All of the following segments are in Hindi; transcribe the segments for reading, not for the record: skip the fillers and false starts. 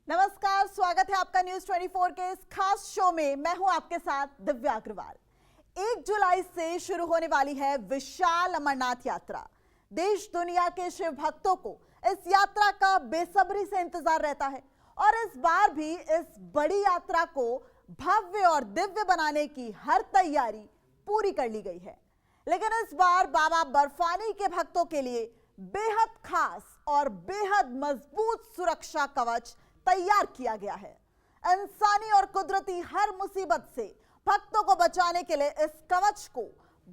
नमस्कार, स्वागत है आपका न्यूज 24 के इस खास शो में। मैं हूं आपके साथ दिव्या अग्रवाल। 1 जुलाई से शुरू होने वाली है विशाल अमरनाथ यात्रा। देश दुनिया के शिव भक्तों को इस यात्रा का बेसब्री से इंतजार रहता है और इस बार भी इस बड़ी यात्रा को भव्य और दिव्य बनाने की हर तैयारी पूरी कर ली गई है। लेकिन इस बार बाबा बर्फानी के भक्तों के लिए बेहद खास और बेहद मजबूत सुरक्षा कवच तैयार किया गया है। इंसानी और कुदरती हर मुसीबत से भक्तों को बचाने के लिए इस कवच को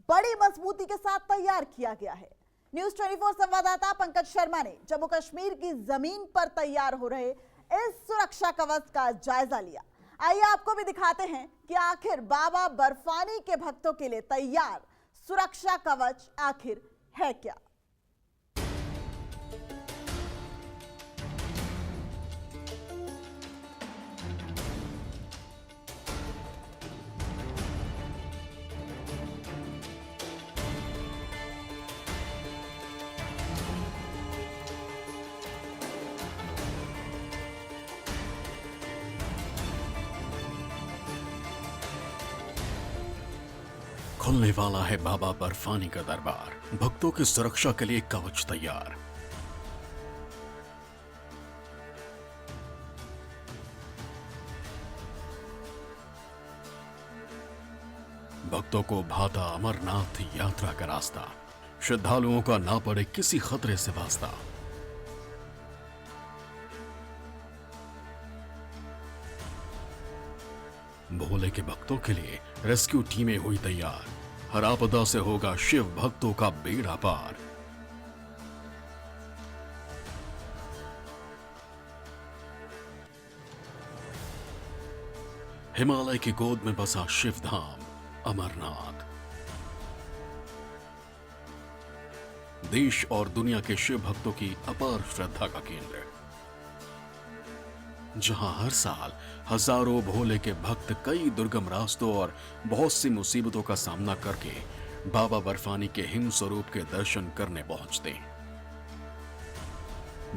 बड़ी मजबूती के साथ तैयार किया गया है। न्यूज 24 संवाददाता पंकज शर्मा ने जम्मू कश्मीर की जमीन पर तैयार हो रहे इस सुरक्षा कवच का जायजा लिया। आइए आपको भी दिखाते हैं कि आखिर बाबा बर्फानी के भक्तों के लिए तैयार सुरक्षा कवच आखिर है क्या। खुलने वाला है बाबा बर्फानी का दरबार। भक्तों की सुरक्षा के लिए कवच तैयार। भक्तों को भाता अमरनाथ यात्रा का रास्ता। श्रद्धालुओं का ना पड़े किसी खतरे से वास्ता। भोले के भक्तों के लिए रेस्क्यू टीमें हुई तैयार। हर आपदा से होगा शिव भक्तों का बेड़ा पार। हिमालय की गोद में बसा शिव धाम अमरनाथ। देश और दुनिया के शिव भक्तों की अपार श्रद्धा का केंद्र, जहां हर साल हजारों भोले के भक्त कई दुर्गम रास्तों और बहुत सी मुसीबतों का सामना करके बाबा बर्फानी के हिम स्वरूप के दर्शन करने पहुंचते हैं।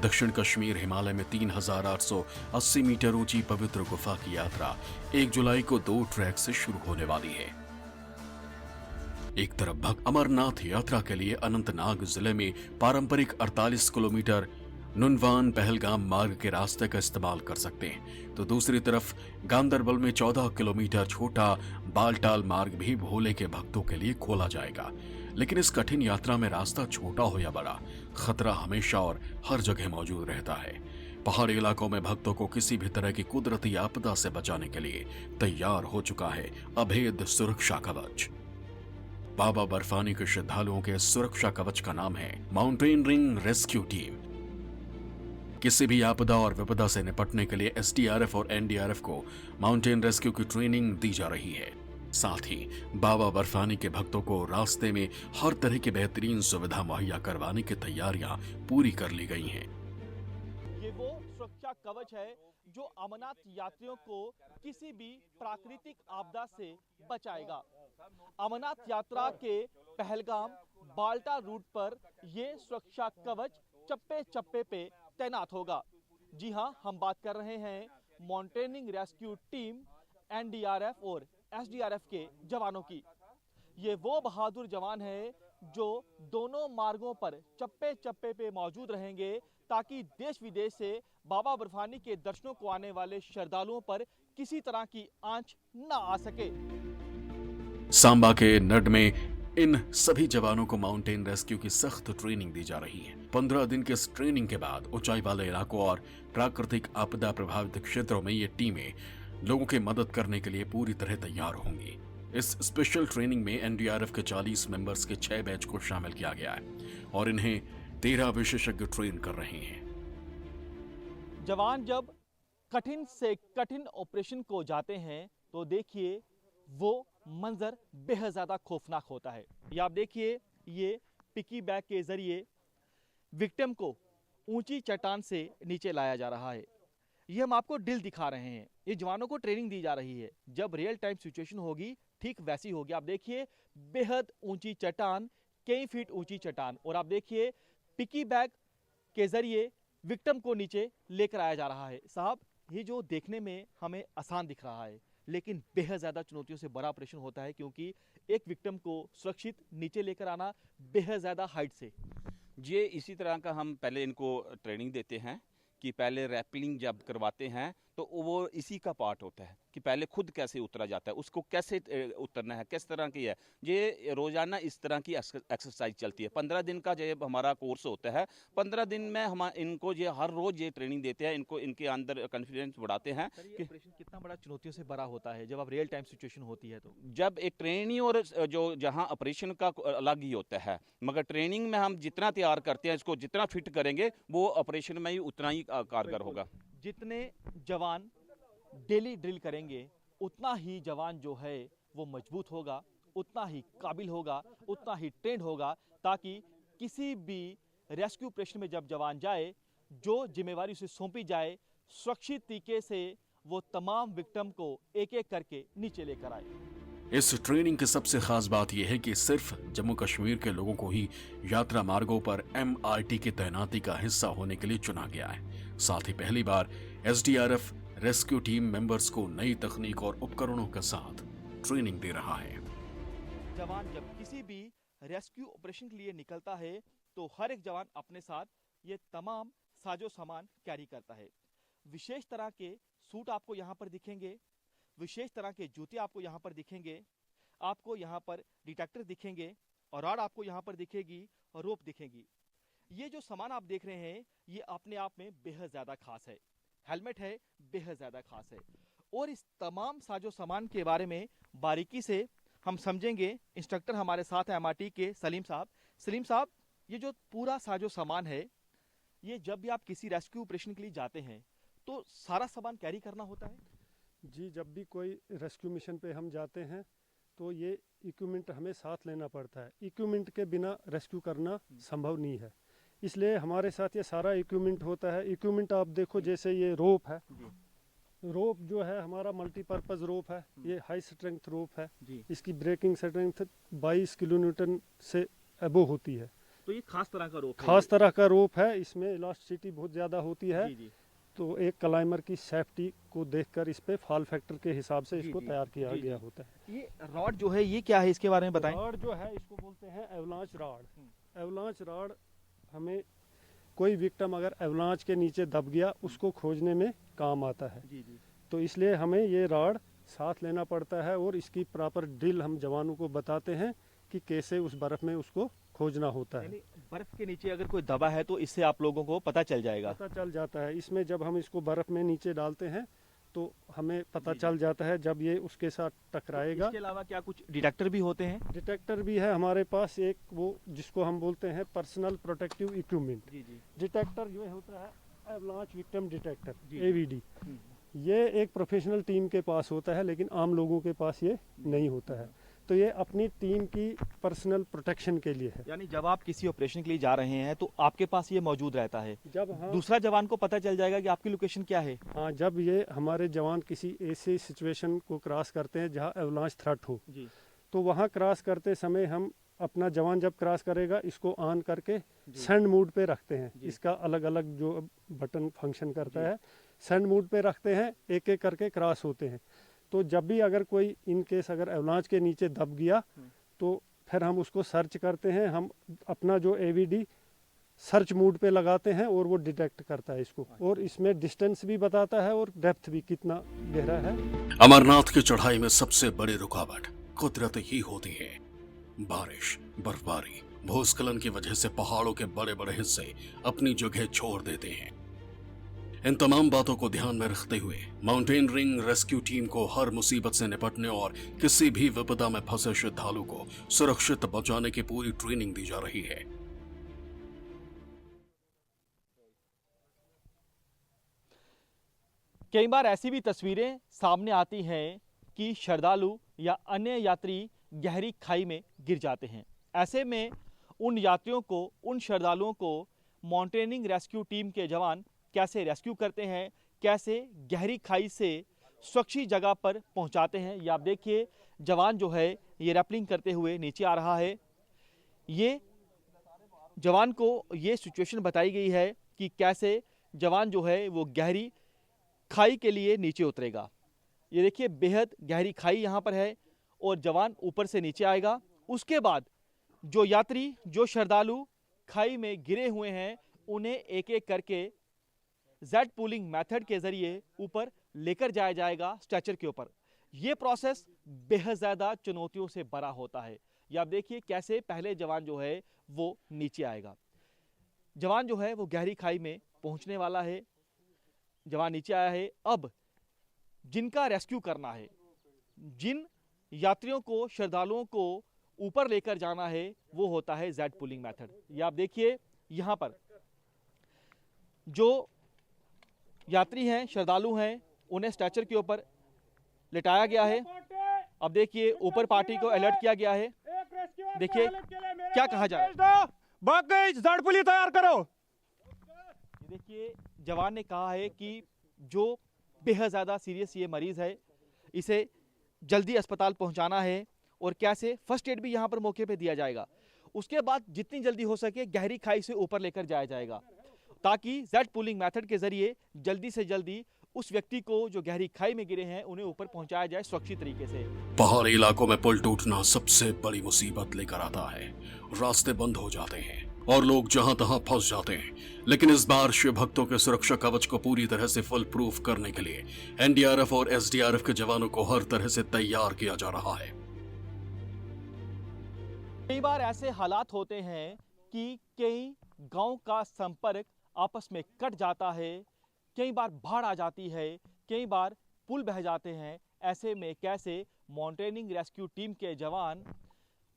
दक्षिण कश्मीर हिमालय में 3880 मीटर ऊंची पवित्र गुफा की यात्रा 1 जुलाई को 2 ट्रैक से शुरू होने वाली है। एक तरफ भक्त अमरनाथ यात्रा के लिए अनंतनाग जिले में पारंपरिक 48 किलोमीटर नुनवान पहलगाम मार्ग के रास्ते का इस्तेमाल कर सकते हैं, तो दूसरी तरफ गांदरबल में 14 किलोमीटर छोटा बालटाल मार्ग भी भोले के भक्तों के लिए खोला जाएगा। लेकिन इस कठिन यात्रा में रास्ता छोटा हो या बड़ा, खतरा हमेशा और हर जगह मौजूद रहता है। पहाड़ी इलाकों में भक्तों को किसी भी तरह की कुदरती आपदा से बचाने के लिए तैयार हो चुका है अभेद सुरक्षा कवच। बाबा बर्फानी के श्रद्धालुओं के सुरक्षा कवच का नाम है माउंटेन रिंग रेस्क्यू टीम। किसी भी आपदा और विपदा से निपटने के लिए एसडीआरएफ और एनडीआरएफ को माउंटेन रेस्क्यू की ट्रेनिंग दी जा रही है। साथ ही बाबा बर्फानी के भक्तों को रास्ते में हर तरह की बेहतरीन सुविधा मुहैया करवाने की तैयारियां पूरी कर ली गई हैं। ये वो सुरक्षा कवच है जो अमरनाथ यात्रियों को किसी भी प्राकृतिक आपदा से बचाएगा। अमरनाथ यात्रा के पहलगाम बाल्टा रूट पर ये सुरक्षा कवच चप्पे चप्पे पे तैनात होगा। जी हां, हम बात कर रहे हैं माउंटेनिंग रेस्क्यू टीम एनडीआरएफ और एसडीआरएफ के जवानों की। ये वो बहादुर जवान हैं जो दोनों मार्गों पर चप्पे चप्पे पे मौजूद रहेंगे ताकि देश विदेश से बाबा बर्फानी के दर्शनों को आने वाले श्रद्धालुओं पर किसी तरह की आंच ना आ सके। सांबा के नड में इन सभी जवानों को माउंटेन रेस्क्यू की सख्त ट्रेनिंग दी जा रही है। 15 दिन के इस ट्रेनिंग के बाद ऊंचाई वाले इलाकों और प्राकृतिक आपदा प्रभावित क्षेत्रों में ये टीमें लोगों की मदद करने के लिए पूरी तरह तैयार होंगी। इस स्पेशल ट्रेनिंग में एनडीआरएफ के 40 मेंबर्स के 6 बैच को शामिल किया गया है और इन्हें 13 विशेषज्ञ ट्रेन कर रहे हैं। जवान जब कठिन से कठिन ऑपरेशन को जाते हैं तो देखिए वो मंजर बेहद ज्यादा खौफनाक होता है। ये आप देखिए, ये पिकी बैग के जरिए विक्टिम को ऊंची चट्टान से नीचे लाया जा रहा है। ये हम आपको ड्रिल दिखा रहे हैं। ये जवानों को ट्रेनिंग दी जा रही है। जब रियल टाइम सिचुएशन होगी ठीक वैसी होगी। आप देखिए बेहद ऊंची चट्टान, कई फीट ऊंची चट्टान, और आप देखिए पिकी बैग के जरिए विक्टिम को नीचे लेकर आया जा रहा है। साहब, ये जो देखने में हमें आसान दिख रहा है, लेकिन बेहद ज़्यादा चुनौतियों से बड़ा ऑपरेशन होता है, क्योंकि एक विक्टिम को सुरक्षित नीचे लेकर आना बेहद ज़्यादा हाइट से। ये इसी तरह का हम पहले इनको ट्रेनिंग देते हैं कि पहले रैपलिंग जब करवाते हैं तो वो इसी का पार्ट होता है कि पहले खुद कैसे उतरा जाता है, उसको कैसे उतरना है, किस तरह की है। ये रोज़ाना इस तरह की एक्सरसाइज चलती है। 15 दिन का जब हमारा कोर्स होता है, 15 दिन में हम इनको ये हर रोज़ ये ट्रेनिंग देते हैं, इनको इनके अंदर कॉन्फिडेंस बढ़ाते हैं। ये ऑपरेशन कितना बड़ा चुनौतियों से भरा होता है जब अब रियल टाइम सिचुएशन होती है तो? जब एक ट्रेनिंग और जो जहाँ ऑपरेशन का अलग ही होता है, मगर ट्रेनिंग में हम जितना तैयार करते हैं, इसको जितना फिट करेंगे, वो ऑपरेशन में ही उतना ही कारगर होगा। जितने जवान डेली ड्रिल करेंगे उतना ही जवान जो है वो मजबूत होगा, उतना ही काबिल होगा, उतना ही ट्रेंड होगा, ताकि किसी भी रेस्क्यू ऑपरेशन में जब जवान जाए, जो जिम्मेवारी उसे सौंपी जाए, सुरक्षित तरीके से वो तमाम विक्टिम को एक एक करके नीचे लेकर आए। इस ट्रेनिंग की सबसे खास बात यह है कि सिर्फ जम्मू कश्मीर के लोगों को ही यात्रा मार्गों पर MRT की तैनाती का हिस्सा होने के लिए चुना गया है। साथ ही पहली बार SDRF रेस्क्यू टीम मेंबर्स को नई तकनीक और उपकरणों के साथ ट्रेनिंग दे रहा है। जवान जब किसी भी रेस्क्यू ऑपरेशन के लिए निकलता है तो हर एक जवान अपने साथ ये तमाम साजो सामान कैरी करता है। विशेष तरह के सूट आपको यहाँ पर दिखेंगे, विशेष तरह के जूते आपको यहाँ पर दिखेंगे, आपको यहाँ पर डिटेक्टर दिखेंगे, और रॉड आपको यहाँ पर दिखेगी और रोप दिखेगी। ये जो सामान आप देख रहे हैं ये अपने आप में बेहद ज़्यादा खास है। हेलमेट है, बेहद ज़्यादा खास है। और इस तमाम साजो सामान के बारे में बारीकी से हम समझेंगे। इंस्ट्रक्टर हमारे साथ हैं MRT के सलीम साहब। सलीम साहब, ये जो पूरा साजो सामान है, ये जब भी आप किसी रेस्क्यू ऑपरेशन के लिए जाते हैं तो सारा सामान कैरी करना होता है? जी, जब भी कोई रेस्क्यू मिशन पे हम जाते हैं तो ये इक्विपमेंट हमें साथ लेना पड़ता है। इक्विपमेंट के बिना रेस्क्यू करना संभव नहीं है, इसलिए हमारे साथ ये सारा इक्विपमेंट होता है। इक्विपमेंट आप देखो, जैसे ये रोप है, रोप जो है हमारा मल्टीपर्पज़ रोप है, ये हाई स्ट्रेंथ रोप है। इसकी ब्रेकिंग स्ट्रेंथ 22 किलोन्यूटन से अबो होती है। तो ये खास तरह का रोप है, खास तरह का रोप है, इसमें इलास्टिसिटी बहुत ज़्यादा होती है। जी। तो एक क्लाइंबर की सेफ्टी को देखकर इस पे फॉल फैक्टर के हिसाब से इसको तैयार किया गया होता है। ये रॉड जो है ये क्या है, इसके बारे में बताएं। रॉड जो है इसको बोलते हैं एवलांच रॉड। एवलांच रॉड हमें कोई विक्टिम अगर एवलांच के नीचे दब गया उसको खोजने में काम आता है। तो इसलिए हमें ये रॉड साथ लेना पड़ता है और इसकी प्रॉपर ड्रिल हम जवानों को बताते हैं कि कैसे उस बर्फ में उसको खोजना होता है। बर्फ के नीचे अगर कोई दबा है तो इससे आप लोगों को पता चल जाएगा। पता चल जाता है। इसमें जब हम इसको बर्फ में नीचे डालते हैं तो हमें पता चल जाता है जब ये उसके साथ टकराएगा। इसके अलावा क्या कुछ डिटेक्टर भी होते हैं? डिटेक्टर भी है हमारे पास, एक वो जिसको हम बोलते हैं पर्सनल प्रोटेक्टिव इक्विपमेंट। डिटेक्टर जो होता है एवलांच विक्टिम डिटेक्टर, AVD। ये एक प्रोफेशनल टीम के पास होता है, लेकिन आम लोगों के पास ये नहीं होता है। तो ये अपनी टीम की पर्सनल प्रोटेक्शन के लिए है। यानी जब आप किसी ऑपरेशन के लिए जा रहे हैं तो आपके पास ये मौजूद रहता है। जब दूसरा जवान को पता चल जाएगा कि आपकी लोकेशन क्या है। हाँ, जब ये हमारे जवान किसी ऐसे सिचुएशन को क्रॉस करते हैं जहाँ एवलांच थ्रेट हो, तो वहाँ क्रॉस करते समय हम अपना जवान जब क्रॉस करेगा इसको ऑन करके सेंड मोड पे रखते हैं। इसका अलग अलग जो बटन फंक्शन करता है, सेंड मोड पे रखते हैं, एक एक करके क्रॉस होते हैं। तो जब भी अगर कोई इन केस अगर एवलांच के नीचे दब गया तो फिर हम उसको सर्च करते हैं। हम अपना जो AVD सर्च मोड पे लगाते हैं और वो डिटेक्ट करता है इसको, और इसमें डिस्टेंस भी बताता है और डेप्थ भी कितना गहरा है। अमरनाथ की चढ़ाई में सबसे बड़ी रुकावट कुदरत ही होती है। बारिश, बर्फबारी, भूस्खलन की वजह से पहाड़ों के बड़े बड़े हिस्से अपनी जगह छोड़ देते हैं। इन तमाम बातों को ध्यान में रखते हुए माउंटेनियरिंग रेस्क्यू टीम को हर मुसीबत से निपटने और किसी भी विपदा में फंसे श्रद्धालु को सुरक्षित बचाने की पूरी ट्रेनिंग दी जा रही है। कई बार ऐसी भी तस्वीरें सामने आती हैं कि श्रद्धालु या अन्य यात्री गहरी खाई में गिर जाते हैं। ऐसे में उन यात्रियों को, उन श्रद्धालुओं को माउंटेनियरिंग रेस्क्यू टीम के जवान कैसे रेस्क्यू करते हैं, कैसे गहरी खाई से सुरक्षित जगह पर पहुंचाते हैं। ये आप देखिए, जवान जो है ये रैपलिंग करते हुए नीचे आ रहा है। ये जवान को ये सिचुएशन बताई गई है कि कैसे जवान जो है वो गहरी खाई के लिए नीचे उतरेगा। ये देखिए बेहद गहरी खाई यहाँ पर है और जवान ऊपर से नीचे आएगा। उसके बाद जो यात्री, जो श्रद्धालु खाई में गिरे हुए हैं, उन्हें एक एक करके जेट पुलिंग मेथड के जरिए ऊपर लेकर जाया जाएगा स्ट्रेचर के ऊपर। ये प्रोसेस बेहद ज़्यादा चुनौतियों से भरा होता है। ये आप देखिए कैसे पहले जवान जो है वो नीचे आएगा। जवान जो है वो गहरी खाई में पहुंचने वाला है। जवान नीचे आया है। अब जिनका रेस्क्यू करना है, जिन यात्रियों को, श्रद्धालुओं को ऊपर लेकर जाना है, वो होता है जेट पुलिंग मेथड। ये आप देखिए यहाँ पर जो यात्री हैं, श्रद्धालु हैं, उन्हें स्ट्रेचर के ऊपर लिटाया गया है। अब देखिए ऊपर पार्टी को अलर्ट किया गया है। देखिए क्या कहा जा रहा है। जेट पुलिंग तैयार करो। देखिए जवान ने कहा है कि जो बेहद ज़्यादा सीरियस ये मरीज़ है, इसे जल्दी अस्पताल पहुंचाना है और कैसे फर्स्ट एड भी यहाँ पर मौके पे दिया जाएगा। उसके बाद जितनी जल्दी हो सके गहरी खाई से ऊपर लेकर जाया जाएगा, ताकि जेट पुलिंग मेथड के जरिए जल्दी से जल्दी उस व्यक्ति को जो गहरी खाई में गिरे हैं उन्हें ऊपर पहुंचाया जाए सुरक्षित तरीके से। पहाड़ी इलाकों में पुल टूटना सबसे बड़ी मुसीबत लेकर आता है। रास्ते बंद हो जाते हैं और लोग जहां तहां फंस जाते हैं। लेकिन इस बार शिव भक्तों के सुरक्षा कवच को पूरी तरह से फुल प्रूफ करने के लिए एनडीआरएफ और एसडीआरएफ के जवानों को हर तरह से तैयार किया जा रहा है। कई बार ऐसे हालात होते हैं कि कई गांव का संपर्क आपस में कट जाता है, कई बार बाढ़ आ जाती है, कई बार पुल बह जाते हैं। ऐसे में कैसे माउंटेनिंग रेस्क्यू टीम के जवान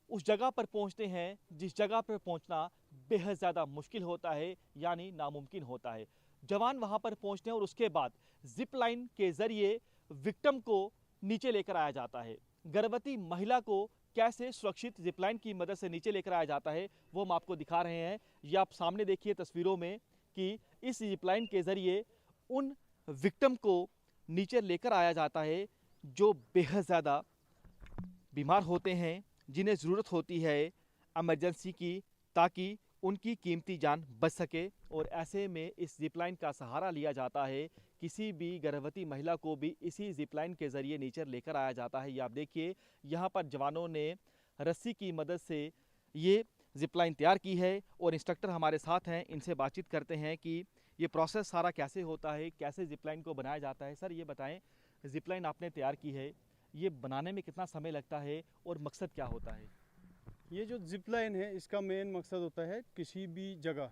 उस जगह पर पहुंचते हैं जिस जगह पर पहुंचना बेहद ज़्यादा मुश्किल होता है, यानी नामुमकिन होता है। जवान वहां पर पहुंचते हैं और उसके बाद जिप लाइन के जरिए विक्टिम को नीचे लेकर आया जाता है। गर्भवती महिला को कैसे सुरक्षित जिप लाइन की मदद से नीचे लेकर आया जाता है वो हम आपको दिखा रहे हैं। ये आप सामने देखिए तस्वीरों में कि इस जिप लाइन के जरिए उन विक्टिम को नीचे लेकर आया जाता है जो बेहद ज़्यादा बीमार होते हैं, जिन्हें ज़रूरत होती है इमरजेंसी की, ताकि उनकी कीमती जान बच सके। और ऐसे में इस जिप लाइन का सहारा लिया जाता है। किसी भी गर्भवती महिला को भी इसी जिप लाइन के ज़रिए नीचे लेकर आया जाता है। ये आप देखिए यहाँ पर जवानों ने रस्सी की मदद से ये जिप लाइन तैयार की है और इंस्ट्रक्टर हमारे साथ हैं, इनसे बातचीत करते हैं कि ये प्रोसेस सारा कैसे होता है, कैसे जिप लाइन को बनाया जाता है। सर ये बताएं, जिप लाइन आपने तैयार की है, ये बनाने में कितना समय लगता है और मकसद क्या होता है? ये जो जिप लाइन है इसका मेन मकसद होता है किसी भी जगह,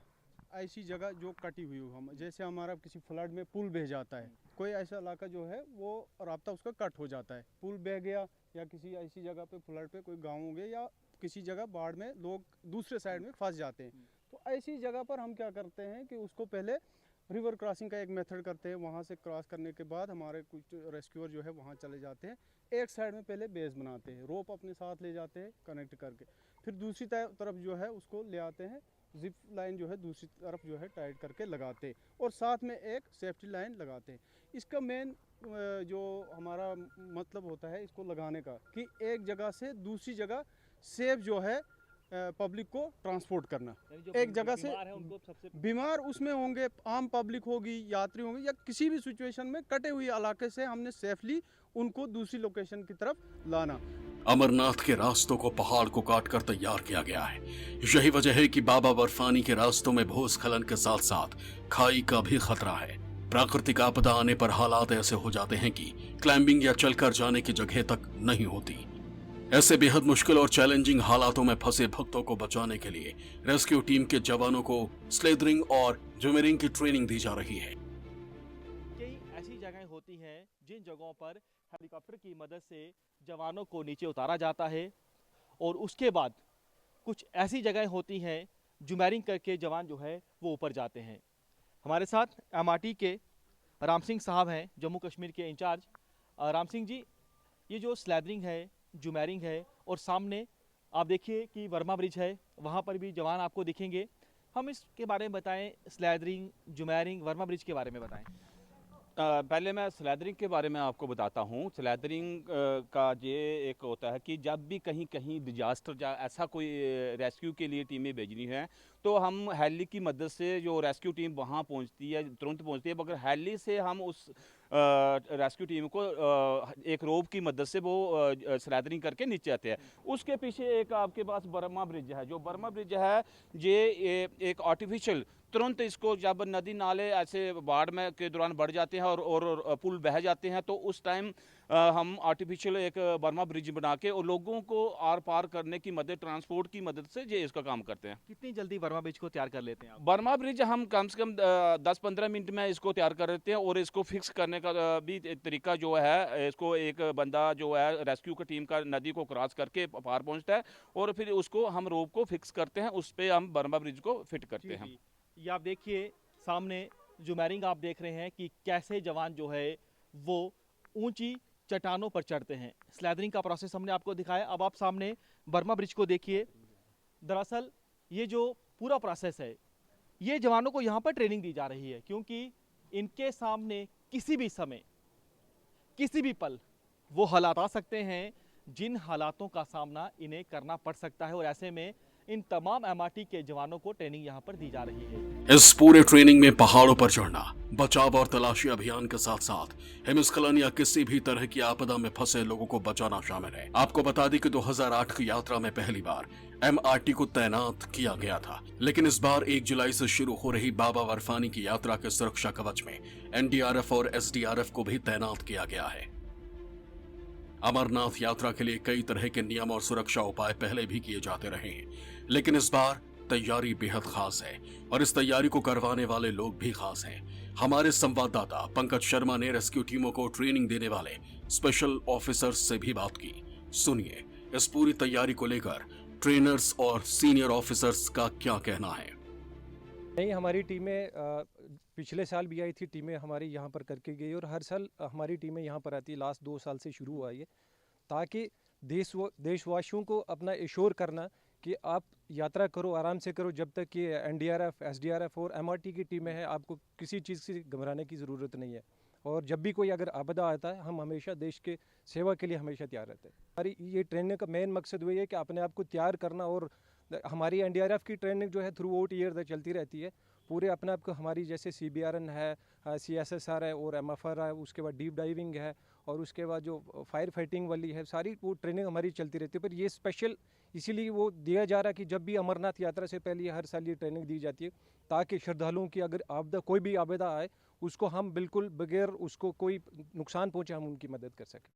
ऐसी जगह जो कटी हुई हो, हम जैसे हमारा किसी फ्लड में पुल बह जाता है, कोई ऐसा इलाका जो है वो रास्ता उसका कट हो जाता है, पुल बह गया या किसी ऐसी जगह पे फ्लड पे कोई गाँव हो गया या किसी जगह बाढ़ में लोग दूसरे साइड में फंस जाते हैं, तो ऐसी जगह पर हम क्या करते हैं कि उसको पहले रिवर क्रॉसिंग का एक मेथड करते हैं। वहाँ से क्रॉस करने के बाद हमारे कुछ रेस्क्यूअर जो है वहाँ चले जाते हैं, एक साइड में पहले बेस बनाते हैं, रोप अपने साथ ले जाते हैं कनेक्ट करके, फिर दूसरी तरफ जो है उसको ले आते हैं, जिप लाइन जो है दूसरी तरफ जो है टाइट करके लगाते हैं और साथ में एक सेफ्टी लाइन लगाते हैं। इसका मेन जो हमारा मतलब होता है इसको लगाने का कि एक जगह से दूसरी जगह सेफ जो है पब्लिक को ट्रांसपोर्ट करना। एक जगह से बीमार उसमें होंगे, आम पब्लिक होगी, यात्री होंगे, या किसी भी सिचुएशन में कटे हुए इलाके से हमने सेफली उनको दूसरी लोकेशन की तरफ लाना। अमरनाथ के रास्तों को पहाड़ को काटकर तैयार किया गया है। यही वजह है कि बाबा बर्फानी के रास्तों में भूस्खलन के साथ साथ खाई का भी खतरा है। प्राकृतिक आपदा आने पर हालात ऐसे हो जाते हैं कि क्लाइंबिंग या चलकर जाने की जगह तक नहीं होती। ऐसे बेहद मुश्किल और चैलेंजिंग हालातों में फंसे भक्तों को बचाने के लिए रेस्क्यू टीम के जवानों को स्लेदरिंग और जूमरिंग की ट्रेनिंग दी जा रही है। कई ऐसी जगहें होती हैं जिन जगहों पर हेलीकॉप्टर की मदद से जवानों को नीचे उतारा जाता है और उसके बाद कुछ ऐसी जगहें होती हैं जूमरिंग करके जवान जो है वो ऊपर जाते हैं। हमारे साथ एमआरटी के राम सिंह साहब हैं, जम्मू कश्मीर के इंचार्ज। राम सिंह जी, ये जो स्लेदरिंग है, जूमरिंग है और सामने आप देखिए कि वर्मा ब्रिज है, वहाँ पर भी जवान आपको दिखेंगे। हम इसके बारे में बताएं, स्लेदरिंग, जूमरिंग, वर्मा ब्रिज के बारे में बताएं। पहले मैं स्लैदरिंग के बारे में आपको बताता हूँ। स्लैदरिंग का ये एक होता है कि जब भी कहीं कहीं डिजास्टर या ऐसा कोई रेस्क्यू के लिए टीमें भेजनी है तो हम हेली की मदद से जो रेस्क्यू टीम वहाँ पहुँचती है, तुरंत पहुँचती है, मगर हेली से हम उस रेस्क्यू टीम को एक रोप की मदद से वो स्लैदरिंग करके नीचे आते हैं। उसके पीछे एक आपके पास बर्मा ब्रिज है। जो बर्मा ब्रिज है ये एक आर्टिफिशियल, तुरंत इसको जब नदी नाले ऐसे बाढ़ में के दौरान बढ़ जाते हैं और पुल बह जाते हैं तो उस टाइम हम आर्टिफिशियल एक बर्मा ब्रिज बना के और लोगों को आर पार करने की मदद, ट्रांसपोर्ट की मदद से ये इसका काम करते हैं। कितनी जल्दी वर्मा ब्रिज को तैयार कर लेते हैं आप? बर्मा ब्रिज हम कम से कम 10-15 मिनट में इसको तैयार कर लेते हैं और इसको फिक्स करने का भी तरीका जो है, इसको एक बंदा जो है रेस्क्यू की टीम का नदी को क्रॉस करके पार पहुंचता है और फिर उसको हम रोप को फिक्स करते हैं, उस पर हम बर्मा ब्रिज को फिट करते हैं। जी। ये आप देखिए सामने जो मैरिंग आप देख रहे हैं कि कैसे जवान जो है वो ऊंची चट्टानों पर चढ़ते हैं। स्लैदरिंग का प्रोसेस हमने आपको दिखाया। अब आप सामने बर्मा ब्रिज को देखिए। दरअसल ये जो पूरा प्रोसेस है, ये जवानों को यहाँ पर ट्रेनिंग दी जा रही है, क्योंकि इनके सामने किसी भी समय, किसी भी पल वो हालात आ सकते हैं जिन हालातों का सामना इन्हें करना पड़ सकता है, और ऐसे में इन तमाम एमआरटी के जवानों को ट्रेनिंग यहाँ पर दी जा रही है। इस पूरे ट्रेनिंग में पहाड़ों पर चढ़ना, बचाव और तलाशी अभियान के साथ साथ हिमस्खलन या किसी भी तरह की आपदा में फंसे लोगों को बचाना शामिल है। आपको बता दी कि 2008 की यात्रा में पहली बार एमआरटी को तैनात किया गया था, लेकिन इस बार 1 जुलाई से शुरू हो रही बाबा बर्फानी की यात्रा के सुरक्षा कवच में एनडीआरएफ और एसडीआरएफ को भी तैनात किया गया है। अमरनाथ यात्रा के लिए कई तरह के नियम और सुरक्षा उपाय पहले भी किए जाते रहे हैं, लेकिन इस बार तैयारी बेहद खास है और इस तैयारी को करवाने वाले लोग भी खास हैं। हमारे संवाददाता पंकज शर्मा ने रेस्क्यू टीमों को ट्रेनिंग देने वाले स्पेशल ऑफिसर्स से भी बात की। सुनिए इस पूरी तैयारी को लेकर ट्रेनर्स और सीनियर ऑफिसर्स का क्या कहना है। नहीं, हमारी टीमें पिछले साल भी आई थी, टीमें हमारी यहाँ पर करके गई और हर साल हमारी टीमें यहाँ पर आती है। लास्ट 2 साल से शुरू हुआ ये, ताकि देशवासियों को अपना एश्योर करना कि आप यात्रा करो, आराम से करो। जब तक ये एनडीआरएफ, एसडीआरएफ और एमआरटी की टीमें हैं, आपको किसी चीज़ से घबराने की ज़रूरत नहीं है। और जब भी कोई अगर आपदा आता है, हम हमेशा देश के सेवा के लिए हमेशा तैयार रहते हैं। हमारी ये ट्रेनिंग का मेन मकसद वही है कि अपने आप को तैयार करना, और हमारी एनडीआरएफ की ट्रेनिंग जो है थ्रू आउट ईयर तक चलती रहती है। पूरे अपने आप को हमारी जैसे सीबीआरएन है, सीएसएसआर है और एमएफआर है, उसके बाद डीप डाइविंग है और उसके बाद जो फायर फाइटिंग वाली है, सारी वो ट्रेनिंग हमारी चलती रहती है। पर ये स्पेशल इसीलिए वो दिया जा रहा है कि जब भी अमरनाथ यात्रा से पहले हर साल ये ट्रेनिंग दी जाती है, ताकि श्रद्धालुओं की अगर आपदा, कोई भी आपदा आए, उसको हम बिल्कुल बगैर उसको कोई नुकसान पहुँचे हम उनकी मदद कर सकें।